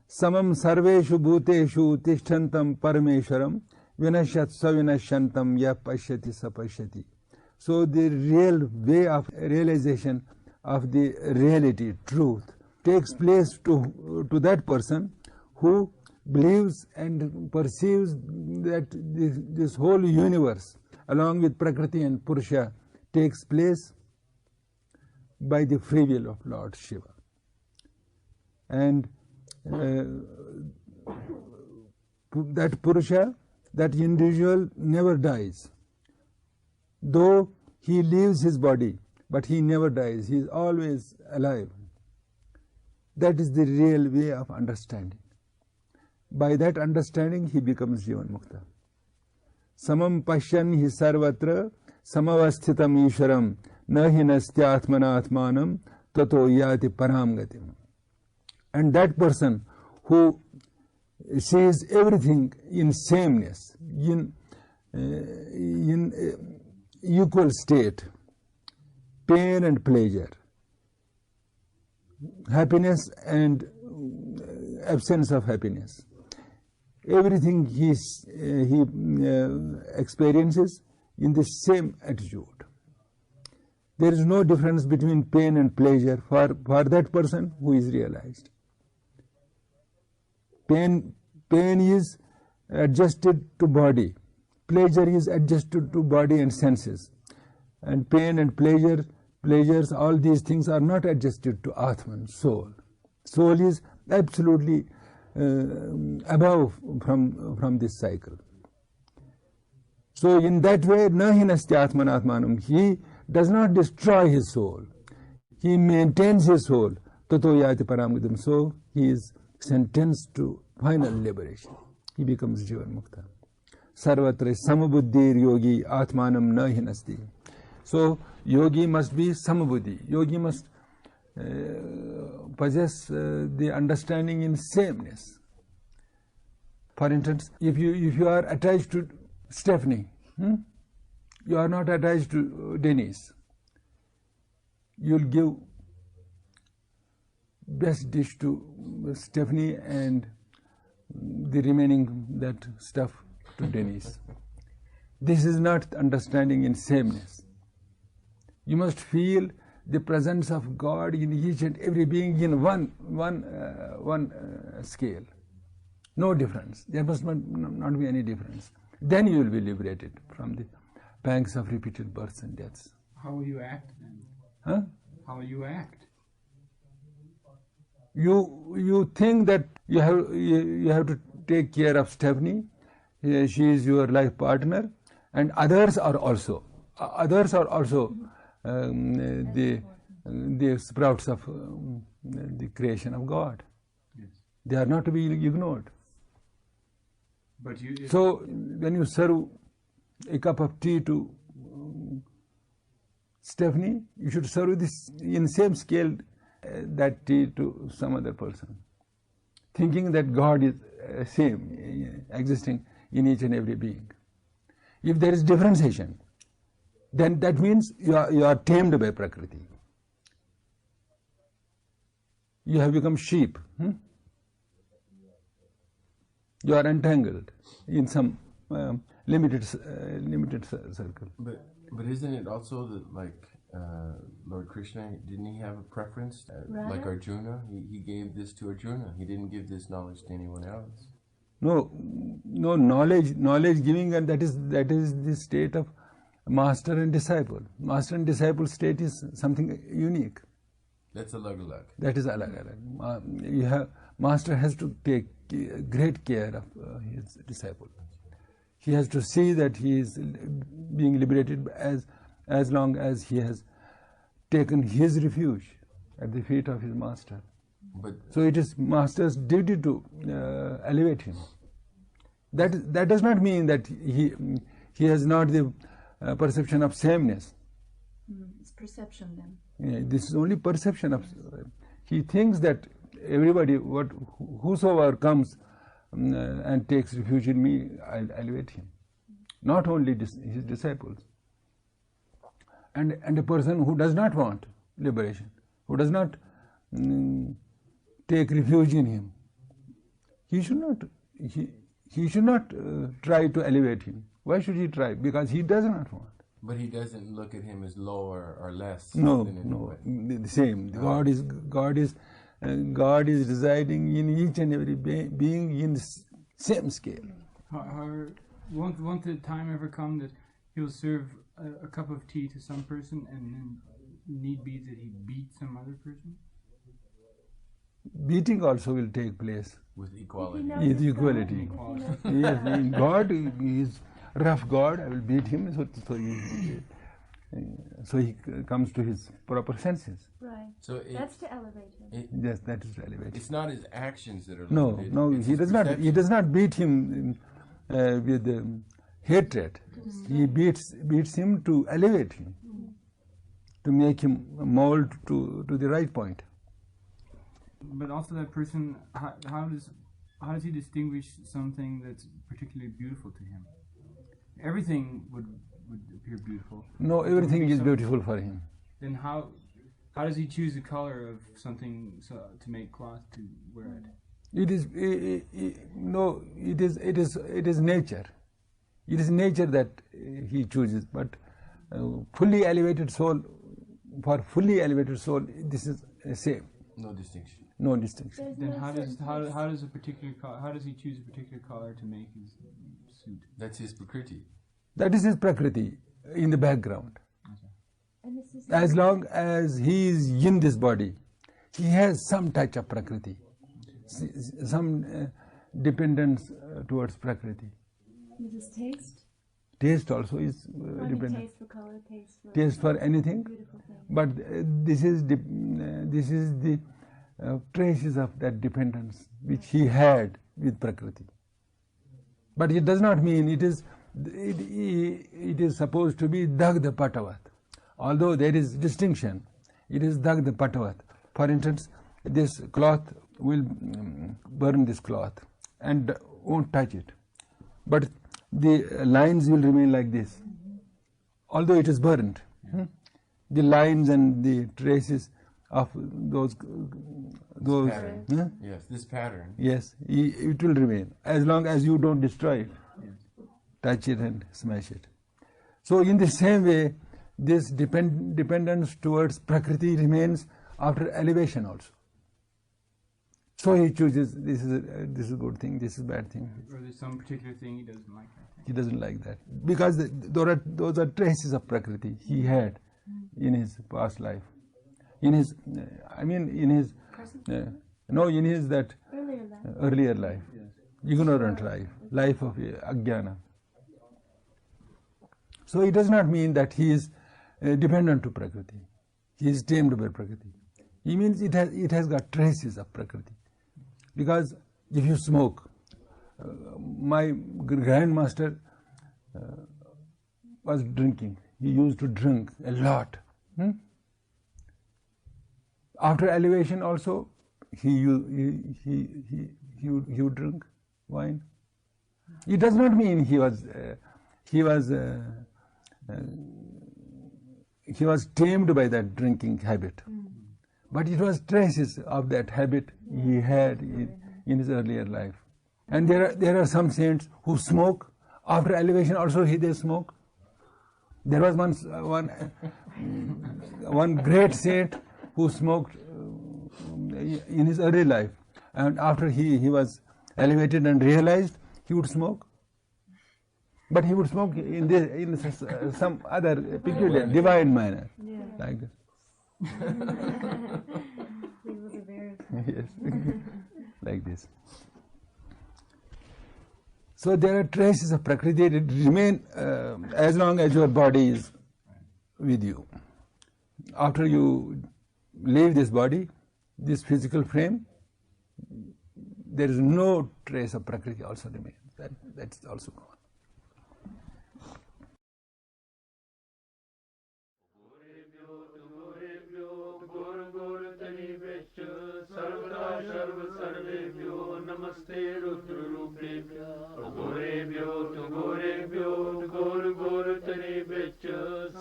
samam sarveshu bhuteshu tishtantam parameshwaram vinashyat savinashyantam ya pashyati sapashyati. So the real way of realization of the reality, truth, takes place to that person who believes and perceives that this whole universe, along with Prakriti and Purusha, takes place by the free will of Lord Shiva. And that Purusha, that individual never dies. Though he leaves his body, but he never dies. He is always alive. That is the real way of understanding. By that understanding, he becomes Jivan Mukta. Samam pashyan hi sarvatra samavasthitam ishwaram nahi nastyatmana atmanam tato yati param gatim. And that person who sees everything in sameness, in equal state, pain and pleasure, happiness and absence of happiness, everything he experiences in the same attitude. There is no difference between pain and pleasure for that person who is realized. Pain is adjusted to body. Pleasure is adjusted to body and senses. And pain and pleasures, all these things are not adjusted to Atman, soul. Soul is absolutely above from this cycle. So in that way, nahi nastya atman atmanam, he does not destroy his soul. He maintains his soul. Tato yati paramgadam. So he is sentenced to final liberation. He becomes Jivan Mukta. Sarvatra samabuddhir yogi atmanam nahi nasti. So yogi must be samabuddhi. Yogi must possess the understanding in sameness. For instance, if you are attached to Stephanie, you are not attached to Denise. You'll give best dish to Stephanie and the remaining that stuff to Denise. This is not understanding in sameness. You must feel the presence of God in each and every being in one scale. No difference. There must not be any difference. Then you will be liberated from the pangs of repeated births and deaths. How will you act then? Huh? How will you act? You think that you have to take care of Stephanie. She is your life partner, and others are also the sprouts of the creation of God. Yes. They are not to be ignored. But so when you serve a cup of tea to Stephanie, you should serve this in the same scale that tea to some other person, thinking that God is same, existing in each and every being. If there is differentiation, then that means you are tamed by Prakriti. You have become sheep. You are entangled in some limited circle. But isn't it also that, like Lord Krishna, didn't he have a preference? Like Arjuna, he gave this to Arjuna. He didn't give this knowledge to anyone else. No knowledge giving, and that is the state of master and disciple. Master and disciple state is something unique. That's alag-alag. That is alag-alag. Master has to take great care of his disciple. He has to see that he is being liberated as long as he has taken his refuge at the feet of his master. So it is master's duty to elevate him. That does not mean that he has not the perception of sameness. It's perception then. Yeah, this is only perception of. He thinks that everybody, whosoever comes and takes refuge in me, I'll elevate him. Not only his disciples. And a person who does not want liberation, who does not take refuge in him, He should not. He should not try to elevate him. Why should he try? Because he does not want. But he doesn't look at him as lower or less. No, than no, anybody. the same. God is residing in each and every being in the same scale. Won't the time ever come that he'll serve a cup of tea to some person and then need be that he beat some other person? Beating also will take place. With equality. With equality. Yes, in God, he is rough God. I will beat him, so he comes to his proper senses. Right. So That's to elevate him. Yes, that is to elevate. It's not his actions that are No, limited, no, it's he his does not. He perception. does not beat him with hatred. He beats him to elevate him, to make him mold to the right point. But also that person, how does he distinguish something that's particularly beautiful to him? Everything would appear beautiful. No, everything is beautiful for him. Then how does he choose the color of something to make cloth to wear it? It is it is nature. It is nature that he chooses. But fully elevated soul, for fully elevated soul, this is the same. No distinction. No distinction. There's Then no certain how does a particular how does he choose a particular color to make his suit? That's his prakriti. That is his prakriti in the background. And this is As long as he is in this body, he has some touch of prakriti, some dependence towards prakriti. This is taste. Taste also is Like dependent. taste for color, Taste for anything, beautiful thing. but this is the traces of that dependence which he had with prakriti. But it does not mean it is supposed to be dagda patavat. Although there is distinction, it is dagda patavat. For instance, this cloth will burn this cloth and won't touch it, but the lines will remain like this, although it is burned. The lines and the traces of those pattern. huh? Yes, this pattern. Yes, it will remain as long as you don't destroy it, touch it and smash it. So in the same way, this dependence towards prakriti remains after elevation also. So he chooses this is a good thing, this is a bad thing. Or there's some particular thing he doesn't like. He doesn't like that because those are traces of prakriti he had in his past life, in his in his that earlier life, ignorant life of ajnana. So it does not mean that he is dependent to prakriti. He is tamed by prakriti. He means it has got traces of prakriti. Because if you smoke, my grandmaster was drinking. He used to drink a lot. After elevation also, he would drink wine. It does not mean he was tamed by that drinking habit, but it was traces of that habit he had in his earlier life. And there are some saints who smoke. After elevation also they smoke. There was one great saint who smoked in his early life, and after he was elevated and realized, he would smoke. But he would smoke in some other peculiar, divine manner, like this. He was a very Yes, like this. So there are traces of prakriti that remain as long as your body is with you. After you leave this body, this physical frame, there is no trace of prakriti also remains. That's also gone. नमस्ते रुद्र रूपेभ्य घोरेभ्यो तु घोरेभ्यो घोर घोर तरे बिच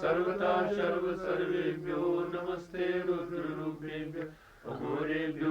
सर्वदा सर्व सर्वेभ्यो नमस्ते रुद्र रूपेभ्य घोरेभ्यो